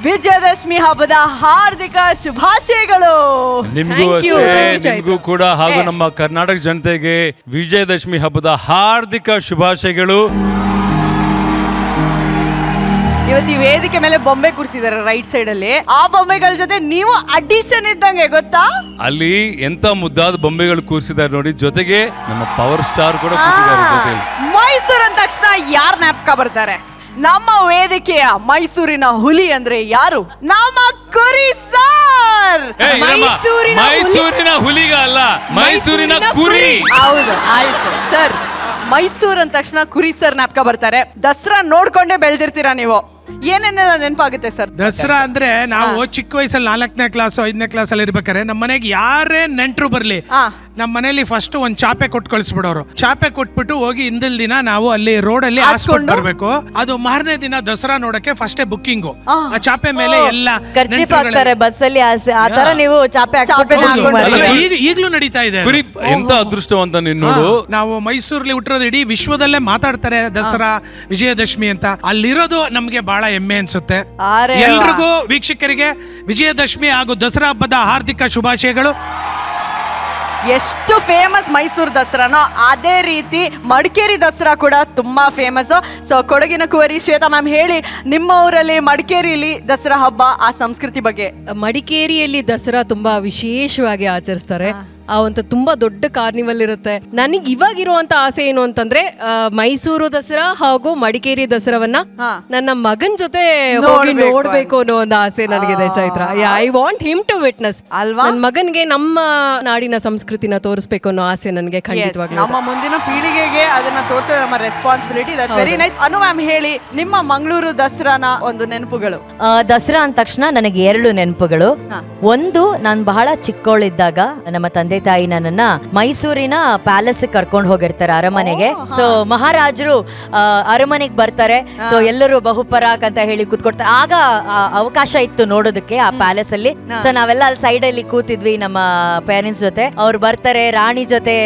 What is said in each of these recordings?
ವಿಜಯದಶಮಿ ಹಬ್ಬದ ಹಾರ್ದಿಕ ಶುಭಾಶಯಗಳು. ನಿಮಗೂ ಕೂಡ ಹಾಗೂ ನಮ್ಮ ಕರ್ನಾಟಕ ಜನತೆಗೆ ವಿಜಯದಶಮಿ ಹಬ್ಬದ ಹಾರ್ದಿಕ ಶುಭಾಶಯಗಳು. ಇವತ್ತು ಈ ವೇದಿಕೆ ಮೇಲೆ ಬೊಂಬೆ ಕೂರಿಸಿದ್ದಾರೆ ರೈಟ್ ಸೈಡ್ ಅಲ್ಲಿ. ಆ ಬೊಂಬೆಗಳ ಜೊತೆ ನೀವು ಅಡಿಷನ್ ಇದ್ದಂಗೆ ಗೊತ್ತಾ? ಅಲ್ಲಿ ಎಂತ ಮುದ್ದಾದ ಬೊಂಬೆಗಳು ಕೂರಿಸಿದ್ದಾರೆ ನೋಡಿ. ಜೊತೆಗೆ ನಮ್ಮ ಪವರ್ ಸ್ಟಾರ್ ಕೂಡ ಕೂತಿದ್ದಾರೆ. ಮೈಸೂರು ಅಂದ ತಕ್ಷಣ ಯಾರ್ ಜ್ಞಾಪಕ ಬರ್ತಾರೆ? ನಮ್ಮ ವೇದಿಕೆಯ ಮೈಸೂರಿನ ಹುಲಿ ಅಂದ್ರೆ ಯಾರು? ನಮ್ಮ ಕುರಿ ಸರ್. ಮೈಸೂರಿನ ಹುಲಿಗ ಅಲ್ಲ, ಮೈಸೂರಿನ ಕುರಿ. ಹೌದು, ಆಯ್ತು ಸರ್. ಮೈಸೂರು ಅಂದ ತಕ್ಷಣ ಕುರಿ ಸರ್ ಜ್ಞಾಪಕ ಬರ್ತಾರೆ. ದಸರಾ ನೋಡ್ಕೊಂಡೇ ಬೆಳೆದಿರ್ತೀರಾ ನೀವು. ಏನೇನೆಲ್ಲ ನೆನಪಾಗುತ್ತೆ ಸರ್? ದಸರಾ ಅಂದ್ರೆ ನಾವು ಚಿಕ್ಕ ವಯಸ್ಸಲ್ಲಿ 4ನೇ ಕ್ಲಾಸ್ 5ನೇ ಕ್ಲಾಸ್ ಅಲ್ಲಿ ಇರ್ಬೇಕಾರೆ ನಮ್ಮ ಮನೆಗೆ ಯಾರೇ ನೆಂಟರು ಬರ್ಲಿ, ನಮ್ಮ ಮನೇಲಿ ಫಸ್ಟ್ ಒಂದ್ ಚಾಪೆ ಕೊಟ್ಟು ಕಳಿಸ್ಬಿಡೋರು. ಚಾಪೆ ಕೊಟ್ಬಿಟ್ಟು ಹೋಗಿ ಹಿಂದಿಲ್ ದಿನ ನಾವು ಅಲ್ಲಿ ರೋಡ್ ಅಲ್ಲಿ ಹಾಸ್ಕೊಂಡು ಬರ್ಬೇಕು. ಅದು ಮಾರನೇ ದಿನ ದಸರಾ ನೋಡಕ್ಕೆ ಫಸ್ಟ್ ಬುಕ್ಕಿಂಗು. ಆ ಚಾಪೆ ಮೇಲೆ ಎಲ್ಲ ಬಸ್ ಅಲ್ಲಿ ಆತರ ನೀವು ಚಾಪೆ ಈಗ್ಲೂ ನಡೀತಾ ಇದೆ. ಎಂತ ಅದೃಷ್ಟವಂತ ನೀನ್ ನೋಡು. ನಾವು ಮೈಸೂರಲ್ಲಿ ಹುಟ್ಟಿರೋದು ಇಡೀ ವಿಶ್ವದಲ್ಲೇ ಮಾತಾಡ್ತಾರೆ ದಸರಾ ವಿಜಯದಶಮಿ ಅಂತ. ಅಲ್ಲಿರೋದು ನಮ್ಗೆ ಬಹಳ ಹೆಮ್ಮೆ ಅನ್ಸುತ್ತೆ. ಎಲ್ರಿಗೂ ವೀಕ್ಷಕರಿಗೆ ವಿಜಯದಶಮಿ ಹಾಗೂ ದಸರಾ ಹಬ್ಬದ ಹಾರ್ದಿಕ ಶುಭಾಶಯಗಳು. ಎಷ್ಟು ಫೇಮಸ್ ಮೈಸೂರು ದಸರಾನೋ ಅದೇ ರೀತಿ ಮಡಿಕೇರಿ ದಸರಾ ಕೂಡ ತುಂಬಾ ಫೇಮಸ್. ಸೊ ಕೊಡಗಿನ ಕುವರಿ ಶ್ವೇತಾ ಮ್ಯಾಮ್ ಹೇಳಿ, ನಿಮ್ಮ ಊರಲ್ಲಿ ಮಡಿಕೇರಿಯಲ್ಲಿ ದಸರಾ ಹಬ್ಬ ಆ ಸಂಸ್ಕೃತಿ ಬಗ್ಗೆ. ಮಡಿಕೇರಿಯಲ್ಲಿ ದಸರಾ ತುಂಬಾ ವಿಶೇಷವಾಗಿ ಆಚರಿಸ್ತಾರೆ. ಒಂದು ತುಂಬಾ ದೊಡ್ಡ ಕಾರ್ನಿವಲ್ ಇರುತ್ತೆ. ನನಗೆ ಇವಾಗಿರುವಂತ ಆಸೆ ಏನು ಅಂತಂದ್ರೆ ಮೈಸೂರು ದಸರಾ ಹಾಗೂ ಮಡಿಕೇರಿ ದಸರಾವನ್ನ ನನ್ನ ಮಗನ್ ಜೊತೆ ಹೋಗಿ ನೋಡ್ಬೇಕು ಅನ್ನೋ ಒಂದು ಆಸೆ ನನಗಿದೆ Chaitra. I want him to witness ಅಲ್ವಾ. ನನ್ನ ಮಗನ್ಗೆ ನಮ್ಮ ನಾಡಿನ ಸಂಸ್ಕೃತಿನ ತೋರಿಸ್ಬೇಕು ಅನ್ನೋ ಆಸೆ ನನಗೆ ಖಂಡಿತವಾಗಿ. ನಮ್ಮ ಮುಂದಿನ ಪೀಳಿಗೆಗೆ ಅದನ್ನ ತೋರಿಸೋದು ನಮ್ಮ responsibility. That's very nice. Anu ma'am ಹೇಳಿ, ನಿಮ್ಮ ಮಂಗಳೂರು ದಸರಾನ ಒಂದು ನೆನಪುಗಳು. ದಸರಾ ಅಂದ ತಕ್ಷಣ ನನಗೆ 2 ನೆನಪುಗಳು. ಒಂದು, ನಾನು ಬಹಳ ಚಿಕ್ಕವಳಿದ್ದಾಗ ನಮ್ಮ ತಂದೆ ತಾಯಿ ನನ್ನನ್ನ ಮೈಸೂರಿನ ಪ್ಯಾಲೇಸ್ ಕರ್ಕೊಂಡು ಹೋಗಿರ್ತಾರೆ, ಅರಮನೆಗೆ. ಸೊ ಮಹಾರಾಜರು ಅರಮನೆಗೆ ಬರ್ತಾರೆ. ಸೊ ಎಲ್ಲರೂ ಬಹುಪರಾಕ್ ಅಂತ ಹೇಳಿ ಕೂತ್ಕೊಡ್ತಾರೆ. ಆಗ ಅವಕಾಶ ಇತ್ತು ನೋಡೋದಕ್ಕೆ ಆ ಪ್ಯಾಲೇಸ್ ಅಲ್ಲಿ. ಸೊ ನಾವೆಲ್ಲ ಅಲ್ಲಿ ಸೈಡ್ ಅಲ್ಲಿ ಕೂತಿದ್ವಿ ನಮ್ಮ ಪೇರೆಂಟ್ಸ್ ಜೊತೆ. ಅವ್ರು ಬರ್ತಾರೆ, ರಾಣಿ ಜೊತೆ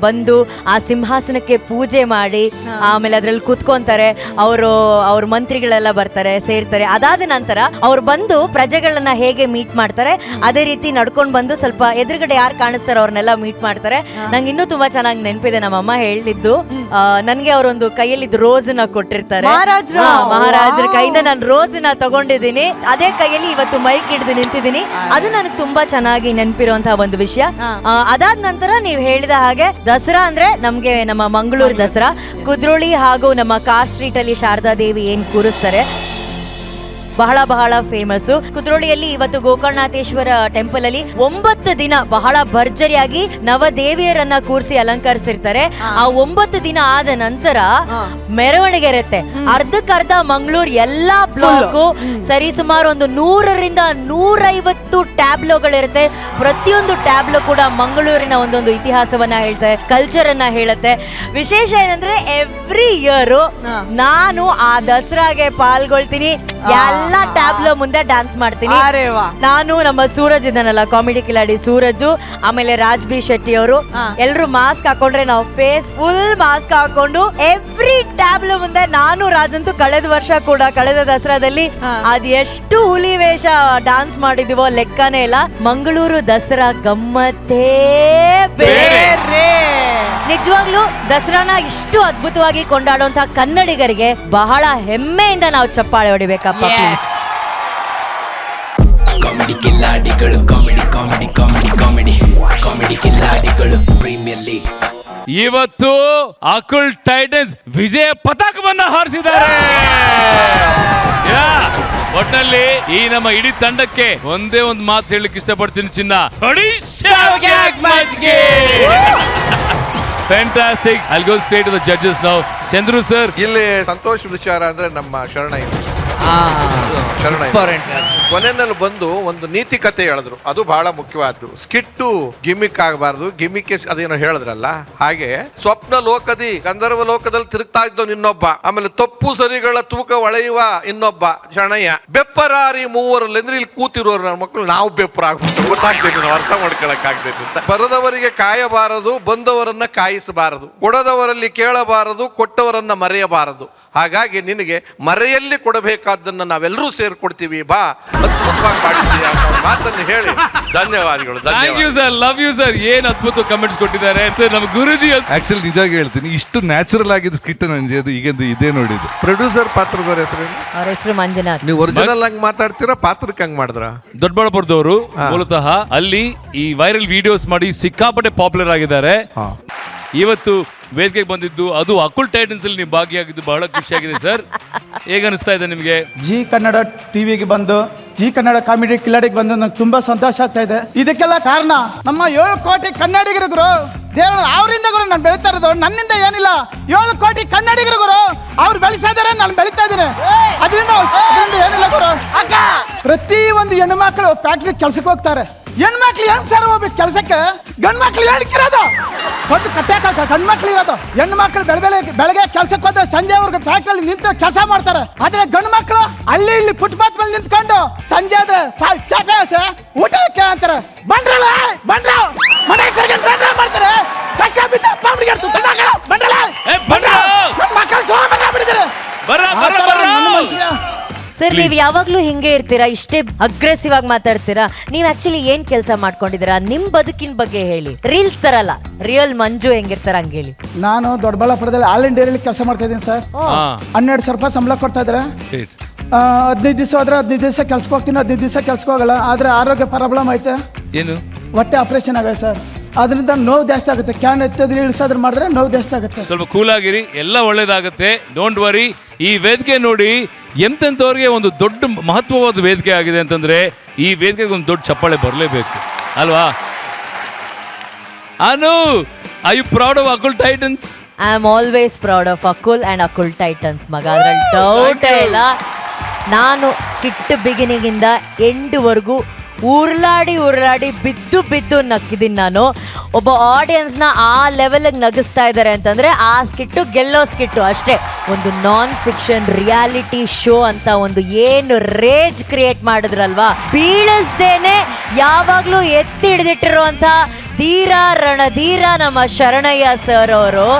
ಬಂದು ಆ ಸಿಂಹಾಸನಕ್ಕೆ ಪೂಜೆ ಮಾಡಿ ಆಮೇಲೆ ಅದ್ರಲ್ಲಿ ಕೂತ್ಕೊಂತಾರೆ. ಅವ್ರ ಮಂತ್ರಿಗಳೆಲ್ಲ ಬರ್ತಾರೆ, ಸೇರ್ತಾರೆ. ಅದಾದ ನಂತರ ಅವ್ರು ಬಂದು ಪ್ರಜೆಗಳನ್ನ ಹೇಗೆ ಮೀಟ್ ಮಾಡ್ತಾರೆ ಅದೇ ರೀತಿ ನಡ್ಕೊಂಡ್ ಬಂದು ಸ್ವಲ್ಪ ಎದುರುಗಡೆ ಯಾರು ಕಾಣಿಸ್ತಾರೆ ಅವ್ರನ್ನೆಲ್ಲ ಮೀಟ್ ಮಾಡ್ತಾರೆ. ನಂಗೆ ಇನ್ನೂ ತುಂಬಾ ಚೆನ್ನಾಗಿ ನೆನಪಿದೆ, ನಮ್ಮಮ್ಮ ಹೇಳಿದ್ದು. ನನ್ಗೆ ಅವರೊಂದು ಕೈಯಲ್ಲಿ ರೋಸ್ನ ಕೊಟ್ಟಿರ್ತಾರೆ. ಮಹಾರಾಜರ ಕೈಯಿಂದ ನಾನು ರೋಸ್ನ ತಗೊಂಡಿದ್ದೀನಿ. ಅದೇ ಕೈಯಲ್ಲಿ ಇವತ್ತು ಮೈಕ್ ಹಿಡಿದು ನಿಂತಿದ್ದೀನಿ. ಅದು ನನಗೆ ತುಂಬಾ ಚೆನ್ನಾಗಿ ನೆನಪಿರುವಂತಹ ಒಂದು ವಿಷಯ. ಅದಾದ ನಂತರ ನೀವು ಹೇಳಿದ ಹಾಗೆ ದಸರಾ ಅಂದ್ರೆ ನಮ್ಗೆ ನಮ್ಮ ಮಂಗಳೂರು ದಸರಾ, ಕುದ್ರೋಳಿ ಹಾಗೂ ನಮ್ಮ ಕಾರ್ ಸ್ಟ್ರೀಟ್ ಅಲ್ಲಿ ಶಾರದಾ ದೇವಿ ಏನ್ ಕೂರಿಸ್ತಾರೆ ಬಹಳ ಬಹಳ ಫೇಮಸ್. ಕುದ್ರೋಳಿಯಲ್ಲಿ ಇವತ್ತು ಗೋಕರ್ಣನಾಥೇಶ್ವರ ಟೆಂಪಲ್ ಅಲ್ಲಿ 9 ದಿನ ಬಹಳ ಭರ್ಜರಿಯಾಗಿ ನವದೇವಿಯರನ್ನ ಕೂರಿಸಿ ಅಲಂಕರಿಸಿರ್ತಾರೆ. ಆ 9 ದಿನ ಆದ ನಂತರ ಮೆರವಣಿಗೆ ಇರುತ್ತೆ. ಅರ್ಧಕ್ಕರ್ಧ ಮಂಗಳೂರು ಎಲ್ಲಾ ಬ್ಲಾಕ್ ಸರಿ ಸುಮಾರು ಒಂದು 100ರಿಂದ 150 ಟ್ಯಾಬ್ಲೋಗಳಿರುತ್ತೆ. ಪ್ರತಿಯೊಂದು ಟ್ಯಾಬ್ಲೋ ಕೂಡ ಮಂಗಳೂರಿನ ಒಂದೊಂದು ಇತಿಹಾಸವನ್ನ ಹೇಳ್ತಾರೆ, ಕಲ್ಚರ್ ಅನ್ನ ಹೇಳುತ್ತೆ. ವಿಶೇಷ ಏನಂದ್ರೆ ಎವ್ರಿ ಇಯರ್ ನಾನು ಆ ದಸರಾಗೆ ಪಾಲ್ಗೊಳ್ತೀನಿ. ಎಲ್ಲ ಟ್ಯಾಬ್ಲೋ ಮುಂದೆ ಡ್ಯಾನ್ಸ್ ಮಾಡ್ತೀನಿ. ನಾನು, ನಮ್ಮ ಸೂರಜ್ ಇದನ್ನಲ್ಲ, ಕಾಮಿಡಿ ಕಿಲಾಡಿ ಸೂರಜು, ಆಮೇಲೆ ರಾಜ್ ಬಿ ಶೆಟ್ಟಿ ಅವರು ಎಲ್ರು ಮಾಸ್ಕ್ ಹಾಕೊಂಡ್ರೆ ನಾವು ಫೇಸ್ ಫುಲ್ ಮಾಸ್ಕ್ ಹಾಕೊಂಡು ಎವ್ರಿ ಟ್ಯಾಬ್ಲೋ ಮುಂದೆ ನಾನು ರಾಜಂತೂ ಕಳೆದ ವರ್ಷ ಕೂಡ ಕಳೆದ ದಸರಾದಲ್ಲಿ ಅದ್ ಎಷ್ಟು ಹುಲಿ ವೇಷ ಡ್ಯಾನ್ಸ್ ಮಾಡಿದೀವೋ ಲೆಕ್ಕನೇ ಇಲ್ಲ. ಮಂಗಳೂರು ದಸರಾ ಗಮ್ಮತ್ತೇ ಬೇರೆ. ನಿಜವಾಗ್ಲೂ ದಸರಾನ ಇಷ್ಟು ಅದ್ಭುತವಾಗಿ ಕೊಂಡಾಡುವಂತಹ ಕನ್ನಡಿಗರಿಗೆ ಬಹಳ ಹೆಮ್ಮೆಯಿಂದ ನಾವು ಚಪ್ಪಾಳೆ ಹೊಡಿಬೇಕಪ್ಪ. ಕಾಮಿಡಿ ಕಿಲಾಡಿಗಳು, comedy comedy comedy comedy comedy ಕಿಲಾಡಿಗಳು ಪ್ರೀಮಿಯರ್ ಲೀಗ್. ಇವತ್ತು ಅಕುಲ್ ಟೈಟನ್ಸ್ ವಿಜಯ ಪತಾಕವನ್ನ ಹಾರಿಸಿದ್ದಾರೆ. ಒಟ್ಟಿನಲ್ಲಿ ಈ ನಮ್ಮ ಇಡೀ ತಂಡಕ್ಕೆ ಒಂದೇ ಒಂದು ಮಾತು ಹೇಳಲಿಕ್ಕೆ ಇಷ್ಟಪಡ್ತೀನಿ, ಚಿನ್ನ. Fantastic. I'll go straight to the judges now. Chandru sir, ಇಲ್ಲಿ ಸಂತೋಷ ವಿಚಾರ ಅಂದ್ರೆ ನಮ್ಮ ಶರಣಯ್ಯ ಕೊನೆಯಲ್ಲಿ ಬಂದು ಒಂದು ನೀತಿ ಕತೆ ಹೇಳಿದ್ರು. ಅದು ಬಹಳ ಮುಖ್ಯವಾದ್ದು. ಸ್ಕಿಟ್ಟು ಗಿಮಿಕ್ ಆಗಬಾರ್ದು, ಗಿಮಿಕ್ ಅದೇನೋ ಹೇಳಿದ್ರಲ್ಲ ಹಾಗೆ. ಸ್ವಪ್ನ ಲೋಕದಿ ಗಂಧರ್ವ ಲೋಕದಲ್ಲಿ ತಿರುಗ್ತಾ ಇದ್ದವ್ ಇನ್ನೊಬ್ಬ, ಆಮೇಲೆ ತಪ್ಪು ಸರಿಗಳ ತೂಕ ಒಳೆಯುವ ಇನ್ನೊಬ್ಬ ಶರಣಯ್ಯ. ಬೆಪ್ಪರಾರಿ ಮೂವರಲ್ಲಿ ಅಂದ್ರೆ ಇಲ್ಲಿ ಕೂತಿರೋರು ನನ್ನ ಮಕ್ಕಳು ನಾವು ಬೆಪ್ಪರಾಗ್ಬಿಟ್ಟು ಗೊತ್ತಾಗ್ತೈತಿ, ನಾವು ಅರ್ಥ ಮಾಡ್ಕೊಳಕ್ ಆಗ್ತೈತಿ ಅಂತ. ಬರದವರಿಗೆ ಕಾಯಬಾರದು, ಬಂದವರನ್ನ ಕಾಯಿಸಬಾರದು, ಕೊಡದವರಲ್ಲಿ ಕೇಳಬಾರದು, ಕೊಟ್ಟವರನ್ನ ಮರೆಯಬಾರದು. ಹಾಗಾಗಿ ನಿನಗೆ ಮರೆಯಲ್ಲಿ ಕೊಡಬೇಕಾದ ಬೇಕಾದ್ದನ್ನ ನಾವೆಲ್ಲರೂ ಸೇರ್ಕೊಡ್ತೀವಿ, ಬಾ ಅದ್ಭುತವಾಗಿ ಮಾಡಿದ್ದೀವಿ ಅಂತ ಒಂದು ಮಾತನ್ನು ಹೇಳಿ ಧನ್ಯವಾದಗಳು. Thank you sir, love you sir. ಏನ್ ಅದ್ಭುತ ಕಮೆಂಟ್ಸ್ ಕೊಟ್ಟಿದ್ದಾರೆ ಸರ್ ನಮ್ಮ ಗುರುಜಿ. ಆಕ್ಚುಲಿ ನಿಜವಾಗಿ ಹೇಳ್ತೀನಿ, ಇಷ್ಟು ನ್ಯಾಚುರಲ್ ಆಗಿದ್ದು ಸ್ಕಿಟ್ ನನಗೆ ಅದು ಈಗ ಇದೇ ನೋಡಿದ್ದು. ಪ್ರೊಡ್ಯೂಸರ್ ಪಾತ್ರದ ಹೆಸರು ಅವ್ರ ಹೆಸರು ಮಂಜುನಾಥ್. ನೀವು ಒರಿಜಿನಲ್ ಹಂಗ್ ಮಾತಾಡ್ತೀರಾ, ಪಾತ್ರಕ್ಕೆ ಹಂಗ್ ಮಾಡಿದ್ರ? ದೊಡ್ಡಬಳ್ಳಾಪುರದವರು ಮೂಲತಃ. ಅಲ್ಲಿ ಈ ವೈರಲ್ ವಿಡಿಯೋಸ್ ಮಾಡಿ ಸಿಕ್ಕಾಪಟ್ಟೆ ಪಾಪ್ಯುಲರ್ ಆಗಿದ್ದಾರೆ. ಇವತ್ತು ವೇದಿಕೆಗೆ ಬಂದಿದ್ದು ಅದು ಅಕುಲ್ ಟೈಟನ್ಸ್ ಅಲ್ಲಿ ನೀವು ಭಾಗಿಯಾಗಿದ್ದು ಬಹಳ ಖುಷಿಯಾಗಿದೆ ಸರ್. ಹೇಗೆ ಅನಿಸ್ತಾ ಇದೆ ನಿಮಗೆ? ಜಿ ಕನ್ನಡ ಟಿವಿಗೆ ಬಂದು, ಜಿ ಕನ್ನಡ ಕಾಮಿಡಿ ಕಿಲಾಡಿಗೆ ಬಂದು ನಂಗೆ ತುಂಬಾ ಸಂತೋಷ ಆಗ್ತಾ ಇದೆ. ಇದಕ್ಕೆಲ್ಲ ಕಾರಣ ನಮ್ಮ 7 ಕೋಟಿ ಕನ್ನಡಿಗರು ಗುರು. ದೇವರು ಅವರಿಂದ ಗುರು ನಾನು ಬೆಳೀತಾ ಇರೋದು, ನನ್ನಿಂದ ಏನಿಲ್ಲ. 7 ಕೋಟಿ ಕನ್ನಡಿಗರು ಗುರು, ಅವ್ರು ಬೆಳೆಸ್ತಾ ಇದಾರೆ, ನಾನು ಬೆಳೀತಾ ಇದ್ದೀನಿ. ಅದರಿಂದ ಏನಿಲ್ಲ ಗುರು. ಪ್ರತಿ ಒಂದು ಹೆಣ್ಣು ಮಕ್ಕಳು ಫ್ಯಾಕ್ಟ್ರಿ ಕೆಲ್ಸಕ್ಕೆ ಹೋಗ್ತಾರೆ. ಹೆಣ್ಮಕ್ಳು ಹೆಂಗ್ ಸರ್ ಹೋಗ್ಬೇಕು ಕೆಲಸಕ್ಕೆ? ಗಂಡು ಮಕ್ಳು ಹೇಳ್ಕಿರೋದು ದೊಡ್ಡ ಕಟ್ಟಾಕ ಗಂಡು ಮಕ್ಳು ಇರೋದು. ಹೆಣ್ಣು ಮಕ್ಳು ಬೆಳಗ್ಗೆ ಕೆಲ್ಸಕ್ಕೆ ಹೋದ್ರೆ ಸಂಜೆವರೆಗೂ ಫ್ಯಾಕ್ಟ್ರಿಯಲ್ಲಿ ನಿಂತು ಕೆಲಸ ಮಾಡ್ತಾರೆ. ಆದ್ರೆ ಗಂಡು ಮಕ್ಳು ಅಲ್ಲಿ ಇಲ್ಲಿ ಫುಟ್ಪಾತ್ ಮೇಲೆ ನಿಂತ್ಕೊಂಡು ಸಂಜೆ ಆದ್ರೆ ಚಾಪೆ ಊಟಕ್ಕೆ ಅಂತಾರೆ. ಬಂದ್ರಲ್ಲ ಬಂದ್ರ ಮನೆ ಮಾಡ್ತಾರೆ. ಕಷ್ಟ ಬಿದ್ದ ಮಕ್ಕಳು ಸೋಮಂಗ ಬಿಡಿದ್ದಾರೆ. ಸರ್ ನೀವು ಯಾವಾಗ್ಲೂ ಹಿಂಗೆ ಇರ್ತೀರಾ, ಇಷ್ಟೇ ಅಗ್ರೆಸಿವ್ ಆಗಿ ಮಾತಾಡ್ತೀರಾ? ನೀವ್ ಆಕ್ಚುಲಿ ಏನ್ ಕೆಲಸ ಮಾಡ್ಕೊಂಡಿದ್ದೀರಾ? ನಿಮ್ ಬದುಕಿನ ಬಗ್ಗೆ ಹೇಳಿ. ರೀಲ್ಸ್ ತರಲ್ಲ, ರಿಯಲ್ ಮಂಜು ಹೆಂಗಿರ್ತಾರ ಹಂಗ ಹೇಳಿ. ನಾನು ದೊಡ್ಡಬಳ್ಳಾಪುರದಲ್ಲಿ ಆಲ್ ಇಂಡಿಯಾದಲ್ಲಿ ಕೆಲಸ ಮಾಡ್ತಾ ಇದ್ದೀನಿ ಸರ್. 12,000 ರೂಪಾಯಿ ಸಂಬಳ ಕೊಡ್ತಾ ಇದ್ದಾರೆ. 15 ದಿವಸ ಹೋದ್ರೆ 15 ದಿವಸ ಕೆಲ್ಸಕ್ಕೆ ಹೋಗ್ತೀನಿ, 15 ದಿವಸ ಕೆಲ್ಸಕ್ಕೆ ಹೋಗಲ್ಲ. ಆದ್ರೆ ಆರೋಗ್ಯ ಪ್ರಾಬ್ಲಮ್ ಐತೆ. ಏನು? ಹೊಟ್ಟೆ ಆಪರೇಷನ್ ಆಗಿದೆ ಸರ್. ಅದರಿಂದ ನೋವು ಜಾಸ್ತಿ ಆಗುತ್ತೆ. ಕ್ಯಾನ್ ಎತ್ತದ್ರೆ ಇಳಿಸೋದ್ರ ಮಾಡಿದ್ರೆ ನೋವು ಜಾಸ್ತಿ ಆಗುತ್ತೆ. ಸ್ವಲ್ಪ ಕೂಲ್ ಆಗಿರಿ, ಎಲ್ಲ ಒಳ್ಳೇದಾಗುತ್ತೆ. Don't worry. ಈ ವೇದಿಕೆ ನೋಡಿ ಎಂತೆಂಥವ್ರಿಗೆ ಒಂದು ದೊಡ್ಡ ಮಹತ್ವವಾದ ವೇದಿಕೆ ಆಗಿದೆ ಅಂತಂದ್ರೆ ಈ ವೇದಿಕೆಗೆ ಒಂದು ದೊಡ್ಡ ಚಪ್ಪಾಳೆ ಬರಲೇಬೇಕು ಅಲ್ವಾ? Anu, I you proud of Akul titans? I am always proud of Akul and Akul titans ಮಗ, ಅದ್ರಲ್ಲಿ ಡೌಟ್ ಇಲ್ಲ. ನಾನು ಸ್ಕಿಟ್ ಬಿಗಿನಿಂಗ್ ಇಂದ ಎಂಡ್ವರೆಗೂ ಉರುಳಾಡಿ ಬಿದ್ದು ನಕ್ಕಿದ್ದೀನಿ. ನಾನು ಒಬ್ಬ ಆಡಿಯನ್ಸ್ನ ಆ ಲೆವೆಲ್ಗೆ ನಗಿಸ್ತಾ ಇದ್ದಾರೆ ಅಂತಂದ್ರೆ ಆ ಸ್ಕಿಟ್ಟು ಗೆಲ್ಲೋ ಸ್ಕಿಟ್ಟು ಅಷ್ಟೇ. ಒಂದು ನಾನ್ ಫಿಕ್ಷನ್ ರಿಯಾಲಿಟಿ ಶೋ ಅಂತ ಒಂದು ಏನು ರೇಜ್ ಕ್ರಿಯೇಟ್ ಮಾಡಿದ್ರಲ್ವಾ, ಬೀಳಿಸ್ದೇನೆ ಯಾವಾಗ್ಲೂ ಎತ್ತಿ ಹಿಡಿದಿಟ್ಟಿರುವಂತ ಧೀರ ರಣಧೀರ ನಮ್ಮ ಶರಣಯ್ಯ ಸರ್ ಅವರು.